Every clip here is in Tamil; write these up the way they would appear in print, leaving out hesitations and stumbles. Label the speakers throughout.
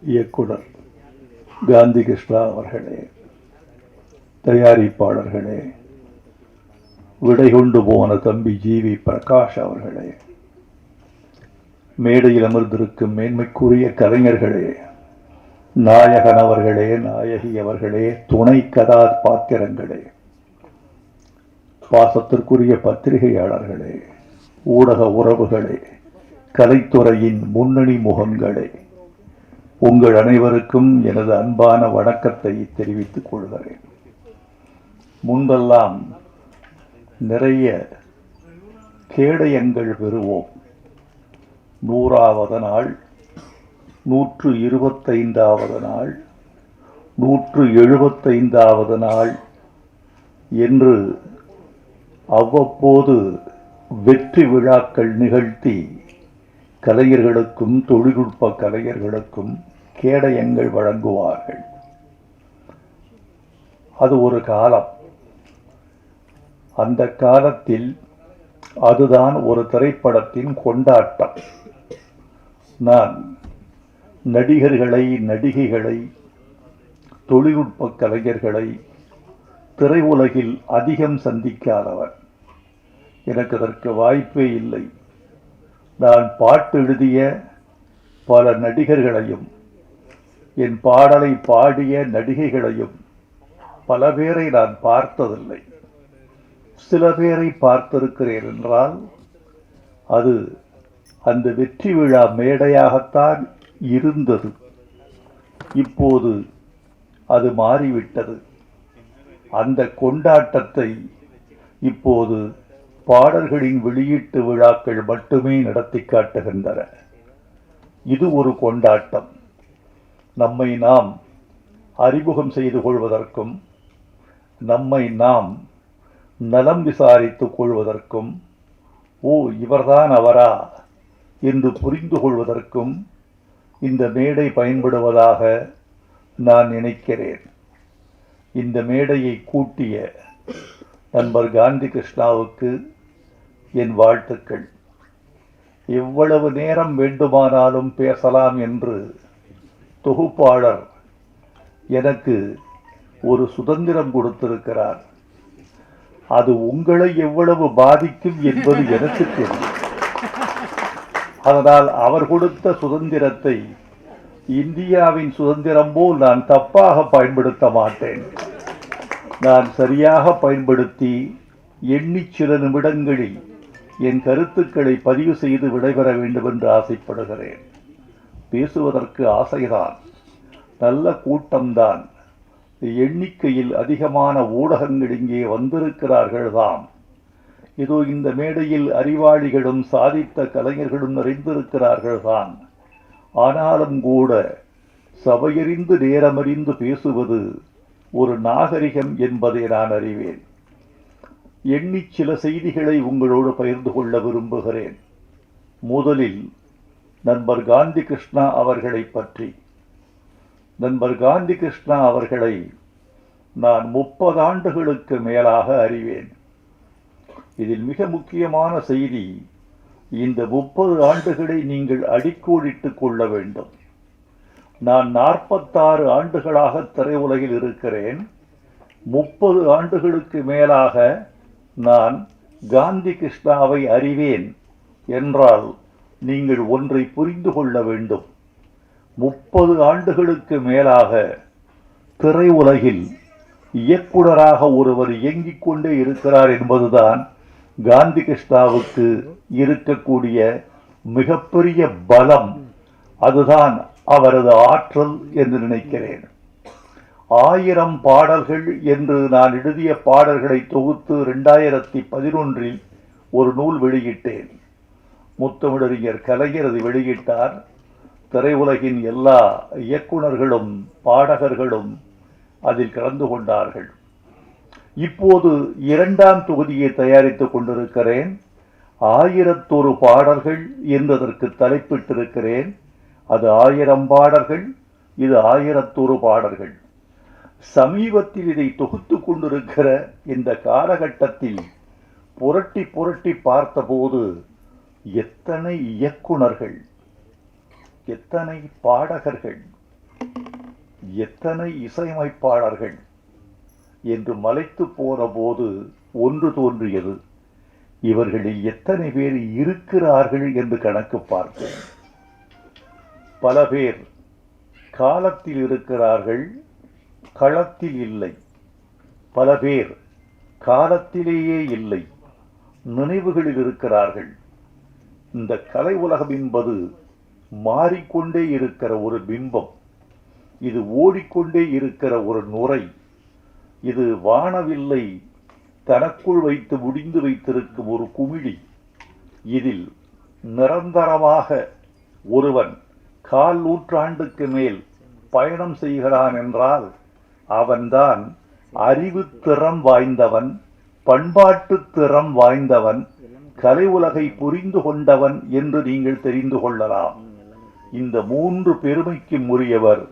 Speaker 1: இயக்குனர் காந்தி கிருஷ்ணா அவர்களே, தயாரிப்பாளர்களே, விடை கொண்டு போன தம்பி ஜி.வி. பிரகாஷ் அவர்களே, மேடையில் அமர்ந்திருக்கும் மேன்மைக்குரிய கலைஞர்களே, நாயகன் அவர்களே, நாயகி அவர்களே, துணை கதாபாத்திரங்களே, பாசத்திற்குரிய பத்திரிகையாளர்களே, ஊடக உறவுகளே, கலைத்துறையின் முன்னணி முகங்களே, உங்கள் அனைவருக்கும் எனது அன்பான வணக்கத்தை தெரிவித்துக் கொள்கிறேன். முன்பெல்லாம் நிறைய கேடயங்கள் பெறுவோம். 100வது நாள், 125வது நாள், 175வது நாள் என்று அவ்வப்போது வெற்றி விழாக்கள் நிகழ்த்தி கலைஞர்களுக்கும் தொழில்நுட்ப கலைஞர்களுக்கும் கேடயங்கள் வழங்குவார்கள். அது ஒரு காலம். அந்த காலத்தில் அதுதான் ஒரு திரைப்படத்தின் கொண்டாட்டம். நான் நடிகர்களை, நடிகைகளை, தொழில்நுட்ப கலைஞர்களை திரையுலகில் அதிகம் சந்திக்காதவர். எனக்கு அதற்கு வாய்ப்பே இல்லை. நான் பாட்டு எழுதிய பல நடிகர்களையும், என் பாடலை பாடிய நடிகைகளையும் பல பேரை நான் பார்த்ததில்லை. சில பேரை பார்த்திருக்கிறேன் என்றால் அது அந்த வெற்றி விழா மேடையாகத்தான் இருந்தது. இப்போது அது மாறிவிட்டது. அந்த கொண்டாட்டத்தை இப்போது பாடல்களின் வெளியீட்டு விழாக்கள் மட்டுமே நடத்தி காட்டுகின்றன. இது ஒரு கொண்டாட்டம். நம்மை நாம் அறிமுகம் செய்து கொள்வதற்கும், நம்மை நாம் நலம் விசாரித்துக் கொள்வதற்கும், ஓ இவர்தான் அவரா என்று புரிந்து கொள்வதற்கும் இந்த மேடை பயன்படுவதாக நான் நினைக்கிறேன். இந்த மேடையை கூட்டிய நண்பர் காந்தி கிருஷ்ணாவுக்கு என் வாழ்த்துக்கள். எவ்வளவு நேரம் வேண்டுமானாலும் பேசலாம் என்று தொகுப்பாளர் எனக்கு ஒரு சுதந்திரம் கொடுத்திருக்கிறார். அது உங்களை எவ்வளவு பாதிக்கும் என்பது எனக்கு தெரியும். அதனால் அவர் கொடுத்த சுதந்திரத்தை இந்தியாவின் சுதந்திரம் போல் நான் தப்பாக பயன்படுத்த மாட்டேன். நான் சரியாக பயன்படுத்தி எண்ணி சில நிமிடங்களில் என் கருத்துக்களை பதிவு செய்து விடைபெற வேண்டும் என்று ஆசைப்படுகிறேன். பேசுவதற்கு ஆசைதான், நல்ல கூட்டம்தான், எண்ணிக்கையில் அதிகமான ஊடகங்கள் இங்கே வந்திருக்கிறார்கள் தான். இதோ இந்த மேடையில் அறிவாளிகளும் சாதித்த கலைஞர்களும் நிறைந்திருக்கிறார்கள் தான். ஆனாலும் கூட சபையறிந்து நேரமறிந்து பேசுவது ஒரு நாகரிகம் என்பதை நான் அறிவேன். எண்ணி சில செய்திகளை உங்களோடு பகிர்ந்து கொள்ள விரும்புகிறேன். முதலில் நண்பர் காந்தி கிருஷ்ணா அவர்களை பற்றி. நண்பர் காந்தி கிருஷ்ணா அவர்களை நான் 30 ஆண்டுகளுக்கு மேலாக அறிவேன். இதில் மிக முக்கியமான செய்தி, இந்த 30 ஆண்டுகளை நீங்கள் அடிக்கோடிட்டுக் கொள்ள வேண்டும். நான் 46 ஆண்டுகளாக திரையுலகில் இருக்கிறேன். 30 ஆண்டுகளுக்கு மேலாக நான் காந்தி கிருஷ்ணாவை அறிவேன் என்றால் நீங்கள் ஒன்றை புரிந்து கொள்ள வேண்டும். 30 ஆண்டுகளுக்கு மேலாக திரையுலகில் இயக்குனராக ஒருவர் இயங்கிக் கொண்டே இருக்கிறார் என்பதுதான் காந்தி கிருஷ்ணாவுக்கு இருக்கக்கூடிய மிகப்பெரிய பலம். அதுதான் அவரது ஆற்றல் என்று நினைக்கிறேன். 1000 பாடல்கள் என்று நான் எழுதிய பாடல்களை தொகுத்து 2011 ஒரு நூல் வெளியிட்டேன். முத்தமிழறிஞர் கலைஞர் அதை வெளியிட்டார். திரையுலகின் எல்லா இயக்குனர்களும் பாடகர்களும் அதில் கலந்து கொண்டார்கள். இப்போது 2ஆம் தொகுதியை தயாரித்துக் கொண்டிருக்கிறேன். 1001 பாடல்கள் என்பதற்கு தலைப்பிட்டிருக்கிறேன். அது 1000 பாடல்கள், இது 1001 பாடல்கள். சமீபத்தில் இதை தொகுத்து கொண்டிருக்கிற இந்த காலகட்டத்தில் புரட்டி புரட்டி பார்த்தபோது எத்தனை இயக்குனர்கள், எத்தனை பாடகர்கள், எத்தனை இசையமைப்பாளர்கள் என்று மலைத்து போன போது ஒன்று தோன்றியது, இவர்களில் எத்தனை பேர் இருக்கிறார்கள் என்று கணக்கு பார்த்தேன். பல பேர் காலத்தில் இருக்கிறார்கள், களத்தில் இல்லை. பல பேர் காலத்திலேயே இல்லை, நினைவுகளில் இருக்கிறார்கள். இந்த கலை உலகம் என்பது மாறிக்கொண்டே இருக்கிற ஒரு பிம்பம், இது ஓடிக்கொண்டே இருக்கிற ஒரு நுரை, இது வானவில்லை தனக்குள் வைத்து முடிந்து வைத்திருக்கும் ஒரு குமிழி. இதில் நிரந்தரமாக ஒருவன் 1/4 நூற்றாண்டுக்கு மேல் பயணம் செய்கிறான் என்றால் அவன்தான் அறிவு திறம் வாய்ந்தவன், பண்பாட்டு திறம் வாய்ந்தவன், கலை உலகை புரிந்து கொண்டவன் என்று நீங்கள் தெரிந்து கொள்ளலாம். இந்த 3 பெருமைக்கும் உரியவர்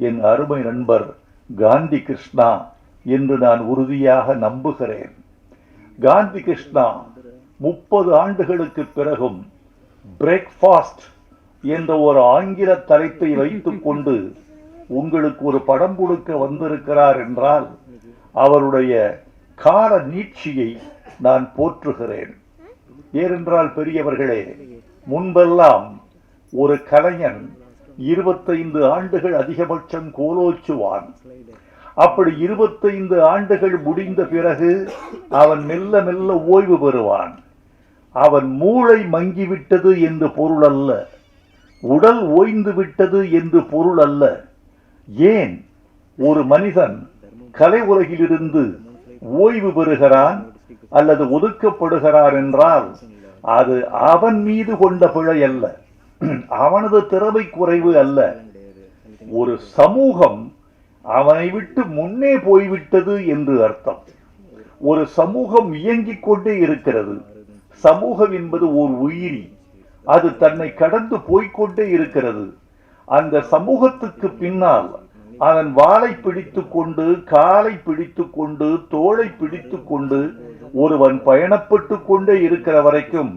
Speaker 1: என் அருமை நண்பர் காந்தி கிருஷ்ணா என்று நான் உறுதியாக நம்புகிறேன். காந்தி கிருஷ்ணா 30 ஆண்டுகளுக்கு பிறகும் பிரேக்ஃபாஸ்ட் என்ற ஒரு ஆங்கில தலைப்பை வைத்துக் கொண்டு உங்களுக்கு ஒரு படம் கொடுக்க வந்திருக்கிறார் என்றால் அவருடைய கால நீட்சியை நான் போற்றுகிறேன். ஏனென்றால் பெரியவர்களே, முன்பெல்லாம் ஒரு கலைஞன் 25 ஆண்டுகள் அதிகபட்சம் கோலோச்சுவான். அப்படி 25 ஆண்டுகள் முடிந்த பிறகு அவன் மெல்ல மெல்ல ஓய்வு பெறுவான். அவன் மூளை மங்கிவிட்டது என்று பொருள் அல்ல, உடல் ஓய்ந்து விட்டது என்று பொருள் அல்ல. ஏன் ஒரு மனிதன் கலை உலகிலிருந்து ஓய்வு பெறுகிறான் அல்லது ஒதுக்கப்படுகிறான் என்றால் அது அவன் மீது கொண்ட பிழை அல்ல, அவனது திறமை குறைவு அல்ல. ஒரு சமூகம் அவனை விட்டு முன்னே போய்விட்டது என்று அர்த்தம். ஒரு சமூகம் இயங்கிக் கொண்டே இருக்கிறது. சமூகம் என்பது ஒரு உயிரி, அது தன்னை கடந்து போய்கொண்டே இருக்கிறது. அந்த சமூகத்துக்கு பின்னால் அதன் வாளை பிடித்து கொண்டு, காலை பிடித்து கொண்டு, தோளை பிடித்து கொண்டு ஒருவன் பயணப்பட்டு கொண்டே இருக்கிற வரைக்கும்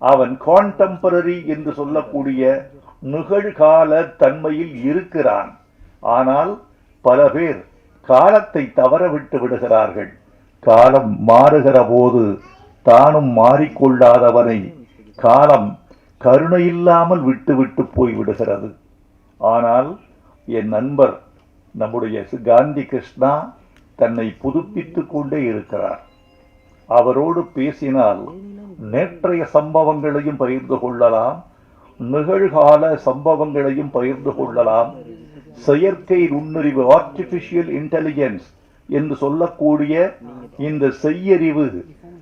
Speaker 1: அவன் கான்டெம்பரரி என்று சொல்லக்கூடிய நிகழ்கால தன்மையில் இருக்கிறான். ஆனால் பல பேர் காலத்தை தவற விட்டு விடுகிறார்கள். காலம் மாறுகிற போது தானும் மாறிக்கொள்ளாதவனை காலம் கருணையில்லாமல் விட்டு போய்விடுகிறது. ஆனால் என் நண்பர் நம்முடைய காந்தி கிருஷ்ணா தன்னை புதுப்பித்துக் கொண்டே இருக்கிறார். அவரோடு பேசினால் நேற்றைய சம்பவங்களையும் பகிர்ந்து கொள்ளலாம், நிகழ்கால சம்பவங்களையும் பகிர்ந்து கொள்ளலாம். செயற்கை நுண்ணறிவு, ஆர்டிபிஷியல் இன்டெலிஜென்ஸ் என்று சொல்லக்கூடிய இந்த செய்யறிவு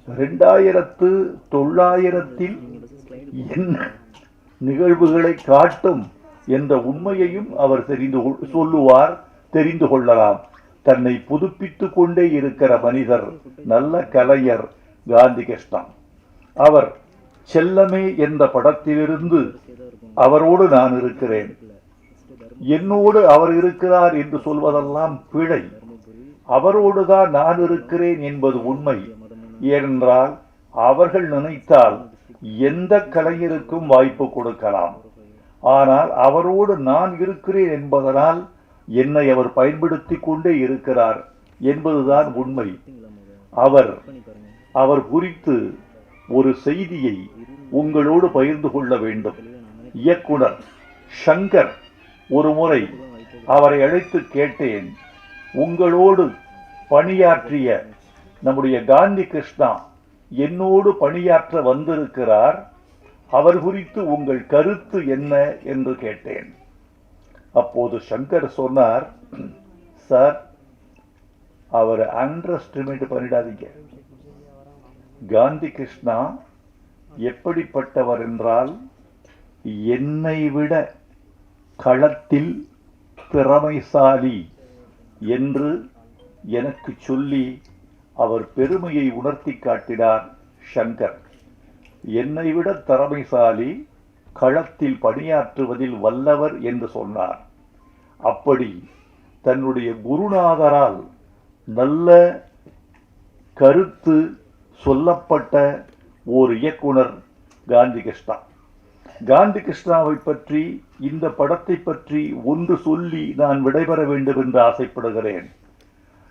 Speaker 1: 2900 என்ன நிகழ்வுகளை காட்டும் என்ற உண்மையையும் அவர் தெரிந்து கொள்ளலாம். தன்னை புதுப்பித்துக் கொண்டே இருக்கிற மனிதர், நல்ல கலைஞர் காந்தி கிருஷ்ணா. அவர் செல்லமே என்ற படத்திலிருந்து அவரோடு நான் இருக்கிறேன், என்னோடு அவர் இருக்கிறார் என்று சொல்வதெல்லாம் பிழை. அவரோடுதான் நான் இருக்கிறேன் என்பது உண்மை. ஏனென்றால் அவர்கள் நினைத்தால் எந்த கலைஞருக்கும் வாய்ப்பு கொடுக்கலாம். ஆனால் அவரோடு நான் இருக்கிறேன் என்பதனால் என்னை அவர் பயன்படுத்தி கொண்டே இருக்கிறார் என்பதுதான் உண்மை. அவர் குறித்து ஒரு செய்தியை உங்களோடு பகிர்ந்து கொள்ள வேண்டும். இயக்குனர் சங்கர் ஒரு முறை அவரை அழைத்து கேட்டேன், உங்களோடு பணியாற்றிய நம்முடைய காந்தி கிருஷ்ணா என்னோடு பணியாற்ற வந்திருக்கிறார், அவர் குறித்து உங்கள் கருத்து என்ன என்று கேட்டேன். அப்போது சங்கர் சொன்னார், சார், அவர் அண்டர் எஸ்டிமேட் பண்ணிடாதீங்க. காந்தி கிருஷ்ணா எப்படிப்பட்டவர் என்றால் என்னை விட களத்தில் திறமைசாலி என்று எனக்கு சொல்லி அவர் பெருமையை உணர்த்தி காட்டினார் சங்கர். என்னை விட திறமைசாலி, களத்தில் பணியாற்றுவதில் வல்லவர் என்று சொன்னார். அப்படி தன்னுடைய குருநாதரால் நல்ல கருத்து சொல்லப்பட்ட ஒரு இயக்குனர் காந்தி கிருஷ்ணா. காந்தி கிருஷ்ணாவை பற்றி, இந்த படத்தை பற்றி ஒன்று சொல்லி நான் விடைபெற வேண்டும் என்று ஆசைப்படுகிறேன்.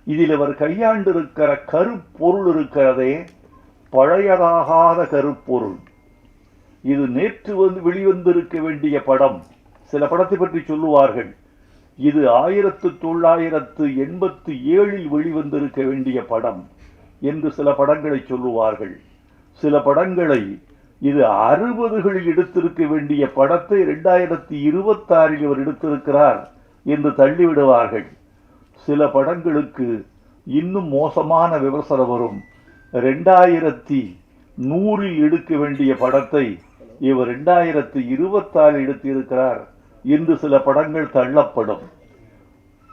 Speaker 1: இதில் அவர் கையாண்டிருக்கிற கருப்பொருள் இருக்கிறதே, பழையதாகாத கருப்பொருள். இது நேற்று வெளிவந்திருக்க வேண்டிய படம். சில படத்தை பற்றி சொல்லுவார்கள், இது 1987 வெளிவந்திருக்க வேண்டிய படம் என்று சில படங்களை சொல்லுவார்கள். சில படங்களை இது 60களில் எடுத்திருக்க வேண்டிய படத்தை 2026 இவர் எடுத்திருக்கிறார் என்று தள்ளிவிடுவார்கள். சில படங்களுக்கு இன்னும் மோசமான விமர்சனம் வரும். 2100 எடுக்க வேண்டிய படத்தை இவர் 2026 எடுத்திருக்கிறார் என்று சில படங்கள் தள்ளப்படும்.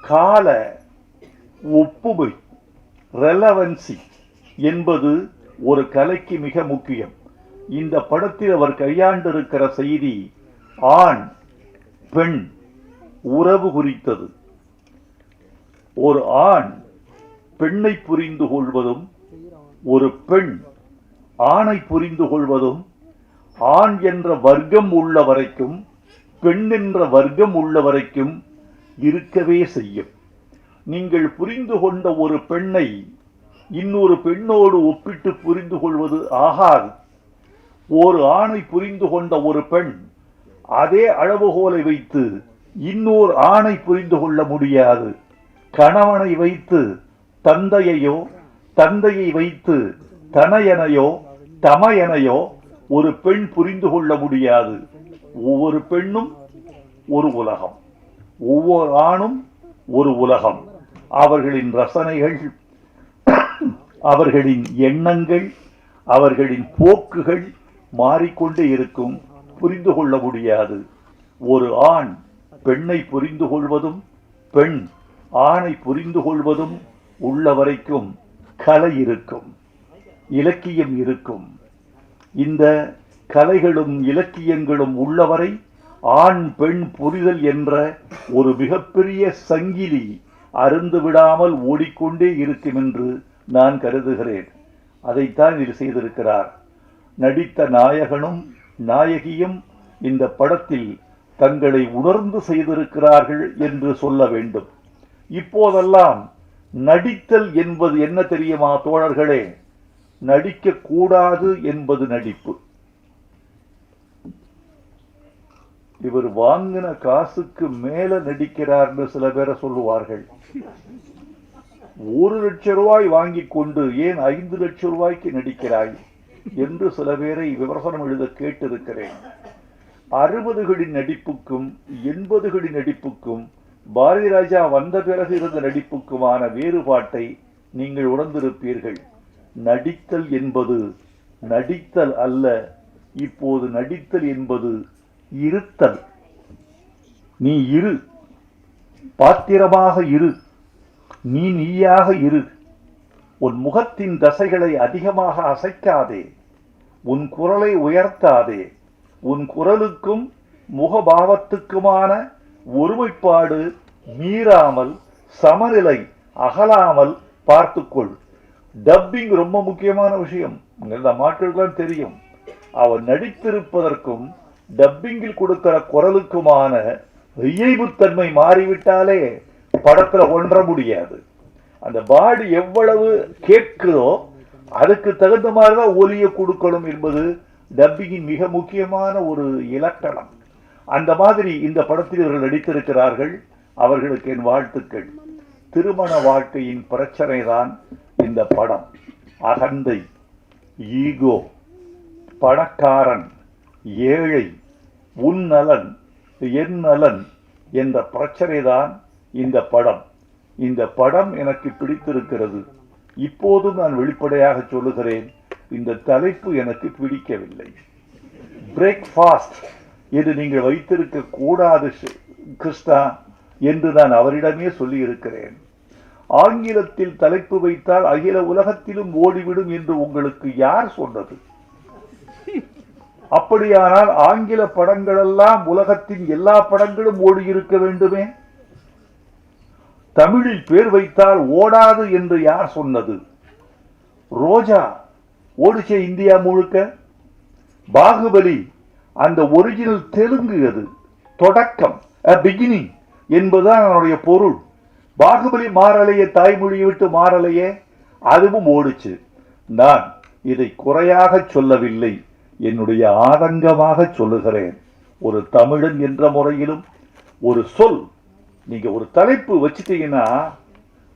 Speaker 1: கால ஒப்புமை, ரெலவன்சி என்பது ஒரு கலைக்கு மிக முக்கியம். இந்த படத்தில் அவர் கையாண்டிருக்கிற செய்தி ஆண் பெண் உறவு குறித்தது. ஒரு ஆண் பெண்ணை புரிந்து கொள்வதும், ஒரு பெண் ஆணை புரிந்து கொள்வதும், ஆண் என்ற வர்க்கம் உள்ள வரைக்கும் பெண் என்ற வர்க்கம் உள்ள வரைக்கும் இருக்கவே செய்யும். நீங்கள் புரிந்து கொண்ட ஒரு பெண்ணை இன்னொரு பெண்ணோடு ஒப்பிட்டு புரிந்து கொள்வது ஆகாது. ஒரு ஆணை புரிந்து கொண்ட ஒரு பெண் அதே அளவுகோலை வைத்து இன்னொரு ஆணை புரிந்து கொள்ள முடியாது. கணவனை வைத்து தந்தையையோ, தந்தையை வைத்து தனையனையோ தமையனையோ ஒரு பெண் புரிந்து கொள்ள முடியாது. ஒவ்வொரு பெண்ணும் ஒரு உலகம், ஒவ்வொரு ஆணும் ஒரு உலகம். அவர்களின் ரசனைகள், அவர்களின் எண்ணங்கள், அவர்களின் போக்குகள் மாறிக்கொண்டே இருக்கும். புரிந்து கொள்ள முடியாது. ஒரு ஆண் பெண்ணை புரிந்து கொள்வதும், பெண் ஆணை புரிந்து கொள்வதும் உள்ள வரைக்கும் கலை இருக்கும், இலக்கியம் இருக்கும். இந்த கலைகளும் இலக்கியங்களும் உள்ளவரை ஆண் பெண் புரிதல் என்ற ஒரு மிகப்பெரிய சங்கிலி அருந்து விடாமல் ஓடிக்கொண்டே இருக்கும் என்று நான் கருதுகிறேன். அதைத்தான் இதில் செய்திருக்கிறார். நடித்த நாயகனும் நாயகியும் இந்த படத்தில் தங்களை உணர்ந்து செய்திருக்கிறார்கள் என்று சொல்ல வேண்டும். இப்போதெல்லாம் நடித்தல் என்பது என்ன தெரியுமா தோழர்களே? நடிக்க கூடாது என்பது நடிப்பு. இவர் வாங்கின காசுக்கு மேல நடிக்கிறார்னு சில பேரை சொல்லுவார்கள். 1 லட்சம் ரூபாய் வாங்கி கொண்டு ஏன் 5 லட்சம் ரூபாய்க்கு நடிக்கிறாய் என்று சில பேரை விமர்சனம் எழுத கேட்டிருக்கிறேன். 60களின் நடிப்புக்கும் 80களின் நடிப்புக்கும் பாரதி ராஜா வந்த பிறகு இருந்த நடிப்புக்குமான வேறுபாட்டை நீங்கள் உணர்ந்திருப்பீர்கள். நடித்தல் என்பது நடித்தல் அல்ல. இப்போது நடித்தல் என்பது இருத்தல். நீ இரு, பாத்திரமாக இரு, நீ நீயாக இரு. உன் முகத்தின் தசைகளை அதிகமாக அசைக்காதே, உன் குரலை உயர்த்தாதே. உன் குரலுக்கும் முகபாவத்துக்குமான ஒருமைப்பாடு மீறாமல், சமநிலை அகலாமல் பார்த்துக்கொள். டப்பிங் ரொம்ப முக்கியமான விஷயம். எல்லா மாற்றங்களும் தெரியும். அவர் நடித்திருப்பதற்கும் டப்பிங்கில் கொடுக்கிற குரலுக்குமான இயைபுத்தன்மை மாறிவிட்டாலே படத்துல ஒன்ற முடியாது. அந்த பாடி எவ்வளவு கேட்கிறோ அதுக்கு தகுந்த மாதிரிதான் ஒலியை கொடுக்கணும் என்பது டப்பிங்கின் மிக முக்கியமான ஒரு இலக்கணம். அந்த மாதிரி இந்த படத்தில் இவர்கள் நடித்திருக்கிறார்கள். அவர்களுக்கு என் வாழ்த்துக்கள். திருமண வாழ்க்கையின் பிரச்சனை தான் இந்த படம். அகந்தை, ஈகோ, பணக்காரன், ஏழை, உன் நலன் என் நலன் என்ற பிரச்சனை தான் இந்த படம். இந்த படம் எனக்கு பிடித்திருக்கிறது. இப்போதும் நான் வெளிப்படையாக சொல்லுகிறேன், இந்த தலைப்பு எனக்கு பிடிக்கவில்லை. பிரேக்ஃபாஸ்ட் என்று நீங்கள் வைத்திருக்க கூடாது கிருஷ்ணா என்று நான் அவரிடமே சொல்லி இருக்கிறேன். ஆங்கிலத்தில் தலைப்பு வைத்தால் அகில உலகத்திலும் ஓடிவிடும் என்று உங்களுக்கு யார் சொன்னது? அப்படியானால் ஆங்கில படங்களெல்லாம் உலகத்தின் எல்லா படங்களும் ஓடி இருக்க வேண்டுமே. தமிழில் பேர் வைத்தால் ஓடாது என்று யார் சொன்னது? ரோஜா ஓடிச்சே இந்தியா முழுக்க. பாகுபலி அந்த ஒரிஜினல் தெலுங்கு அது. தொடக்கம், பிகினிங் என்பதுதான் அதனுடைய பொருள். பாகுபலி மாறலையே, தாய்மொழியை விட்டு மாறலையே, அதுவும் ஓடிச்சு. நான் இதை குறையாக சொல்லவில்லை, என்னுடைய ஆதங்கமாக சொல்லுகிறேன். ஒரு தமிழன் என்ற முறையிலும் ஒரு சொல், நீங்க ஒரு தலைப்பு வச்சுட்டீங்கன்னா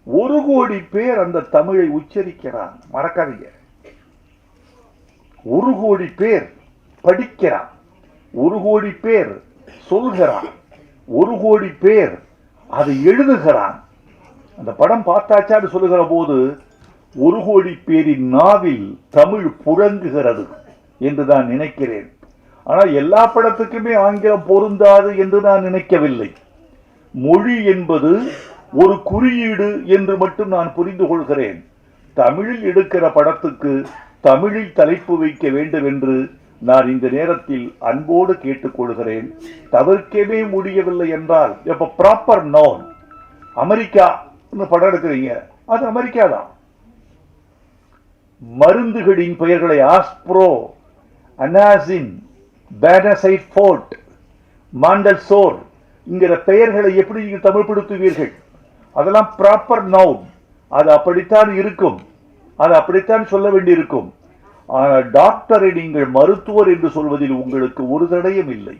Speaker 1: 1 கோடி பேர் அந்த தமிழை உச்சரிக்கிறான். மறக்காதீங்க, 1 கோடி பேர் படிக்கிறான், 1 கோடி பேர் சொல்கிறான், 1 கோடி பேர் அதை எழுதுகிறான். அந்த படம் பார்த்தாச்சான்னு சொல்லுகிற போது 1 கோடி பேரின் நாவில் தமிழ் புழங்குகிறது என்று நான் நினைக்கிறேன். ஆனால் எல்லா படத்துக்குமே ஆங்கிலம் பொருந்தாது என்று நான் நினைக்கவில்லை. மொழி என்பது ஒரு குறியீடு என்று மட்டும் நான் புரிந்து கொள்கிறேன். தமிழில் எடுக்கிற படத்துக்கு தமிழில் தலைப்பு வைக்க வேண்டும் என்று நான் இந்த நேரத்தில் அன்போடு கேட்டுக்கொள்கிறேன். தவிர்க்கவே முடியவில்லை என்றால், இப்ப ப்ராப்பர் நவுன், அமெரிக்கா படம் எடுக்கிறீங்க, அது அமெரிக்கா தான். மருந்துகளின் பெயர்களை ஆஸ்ப்ரோ, அனாசின், பேனசைட் ஃபோர்ட், மாண்டல்சோர் என்கிற பெயர்களை எப்படி நீங்கள் தமிழ்படுத்துவீர்கள்? அதெல்லாம் ப்ராப்பர் நவுன், அது அப்படித்தான் இருக்கும், அது அப்படித்தான் சொல்ல வேண்டியிருக்கும். ஆனால் டாக்டரை நீங்கள் மருத்துவர் என்று சொல்வதில் உங்களுக்கு ஒரு தடயம் இல்லை.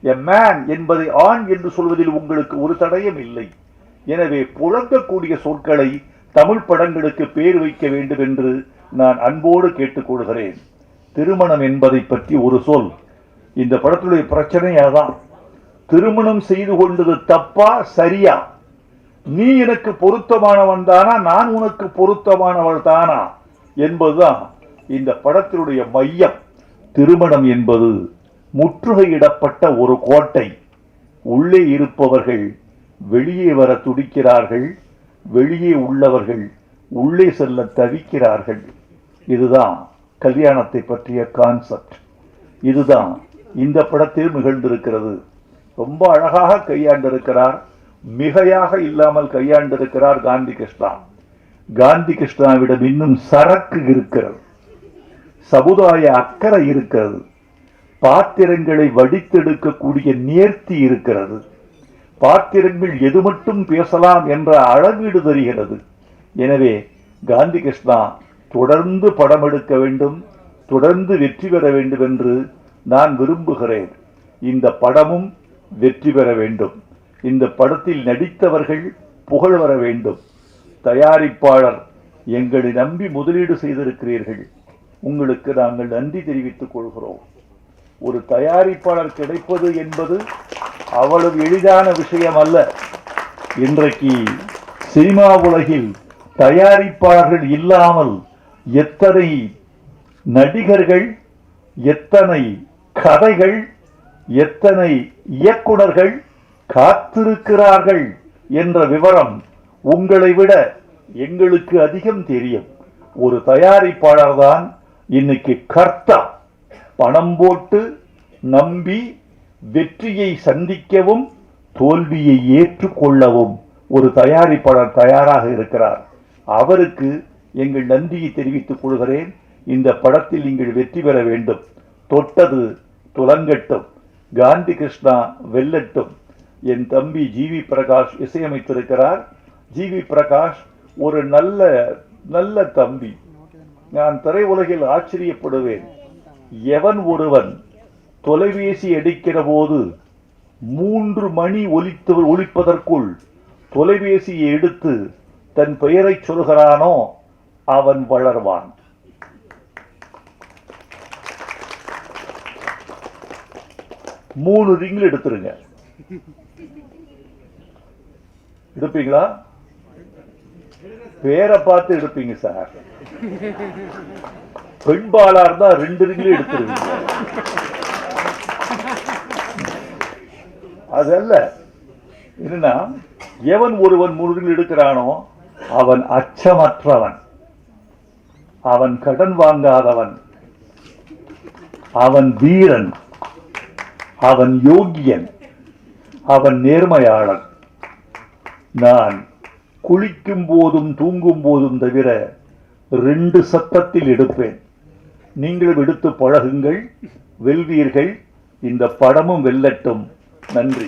Speaker 1: எ மேன் என்பதை ஆண் என்று சொல்வதில் உங்களுக்கு ஒரு தடயம் இல்லை. எனவே புழங்கக்கூடிய சொற்களை தமிழ் படங்களுக்கு பேர் வைக்க வேண்டும் என்று நான் அன்போடு கேட்டுக்கொள்கிறேன். திருமணம் என்பதை பற்றி ஒரு சொல். இந்த படத்துடைய பிரச்சனை அதான். திருமணம் செய்து கொண்டது தப்பா சரியா? நீ எனக்கு பொருத்தமானவன் தானா, நான் உனக்கு பொருத்தமானவள் தானா என்பதுதான் இந்த படத்தினுடைய மையம். திருமணம் என்பது முற்றுகையிடப்பட்ட ஒரு கோட்டை. உள்ளே இருப்பவர்கள் வெளியே வர துடிக்கிறார்கள், வெளியே உள்ளவர்கள் உள்ளே செல்ல தவிக்கிறார்கள். இதுதான் கல்யாணத்தை பற்றிய கான்செப்ட். இதுதான் இந்த படத்தில் நிகழ்ந்திருக்கிறது. ரொம்ப அழகாக கையாண்டிருக்கிறார், மிகையாக இல்லாமல் கையாண்டிருக்கிறார் காந்தி கிருஷ்ணா. காந்தி கிருஷ்ணாவிடம் இன்னும் சரக்கு இருக்கிறது, சமுதாய அக்கறை இருக்கிறது, பாத்திரங்களை வடித்தெடுக்கக்கூடிய நேர்த்தி இருக்கிறது. பாத்திரங்கள் எது மட்டும் பேசலாம் என்ற அளவீடு தெரிகிறது. எனவே காந்தி கிருஷ்ணா தொடர்ந்து படம் எடுக்க வேண்டும், தொடர்ந்து வெற்றி பெற வேண்டும் என்று நான் விரும்புகிறேன். இந்த படமும் வெற்றி பெற வேண்டும். இந்த படத்தில் நடித்தவர்கள் புகழ் வர வேண்டும். தயாரிப்பாளர், எங்களை நம்பி முதலீடு செய்திருக்கிறீர்கள், உங்களுக்கு நாங்கள் நன்றி தெரிவித்துக் கொள்கிறோம். ஒரு தயாரிப்பாளர் கிடைப்பது என்பது அவ்வளவு எளிதான விஷயம் அல்ல. இன்றைக்கு சினிமா உலகில் தயாரிப்பாளர்கள் இல்லாமல் எத்தனை நடிகர்கள், எத்தனை கதைகள், எத்தனை இயக்குனர்கள் காத்திருக்கிறார்கள் என்ற விவரம் உங்களை விட எங்களுக்கு அதிகம் தெரியும். ஒரு தயாரிப்பாளர் தான் இன்னைக்கு கர்த்தா. பணம் போட்டு நம்பி வெற்றியை சந்திக்கவும் தோல்வியை ஏற்றுக்கொள்ளவும் ஒரு தயாரிப்பாளர் தயாராக இருக்கிறார். அவருக்கு எங்கள் நன்றியை தெரிவித்துக் கொள்கிறேன். இந்த படத்தில் நீங்கள் வெற்றி பெற வேண்டும். தொட்டது துலங்கட்டும், காந்தி கிருஷ்ணா வெல்லட்டும். என் தம்பி ஜிவி பிரகாஷ் இசையமைத்திருக்கிறார். ஜிவி பிரகாஷ் ஒரு நல்ல நல்ல தம்பி. நான் திரையுலகில் ஆச்சரியப்படுவேன். எவன் ஒருவன் தொலைபேசி அடிக்கிற போது 3 மணி ஒலிப்பதற்குள் தொலைபேசியை எடுத்து தன் பெயரை சொல்கிறானோ அவன் வளர்வான். மூணு ரிங்கில் எடுத்துருங்க. எடுப்பீங்களா? பேரை பார்த்து எடுப்பீங்க சார். பெண்பாலா இருந்தா 2 ரிங்கில் எடுத்துருவீங்க. அதல்ல, என்னன்னா, எவன் ஒருவன் 3 ரிங்கில் எடுக்கிறானோ அவன் அச்சமற்றவன், அவன் கடன் வாங்காதவன், அவன் வீரன், அவன் யோகியன், அவன் நேர்மையாளன். நான் குளிக்கும் போதும் தூங்கும் போதும் தவிர 2 சத்தத்தில் எடுப்பேன். நீங்களும் எடுத்து பழகுங்கள். வெல்வீர்கள். இந்த படமும் வெல்லட்டும். நன்றி.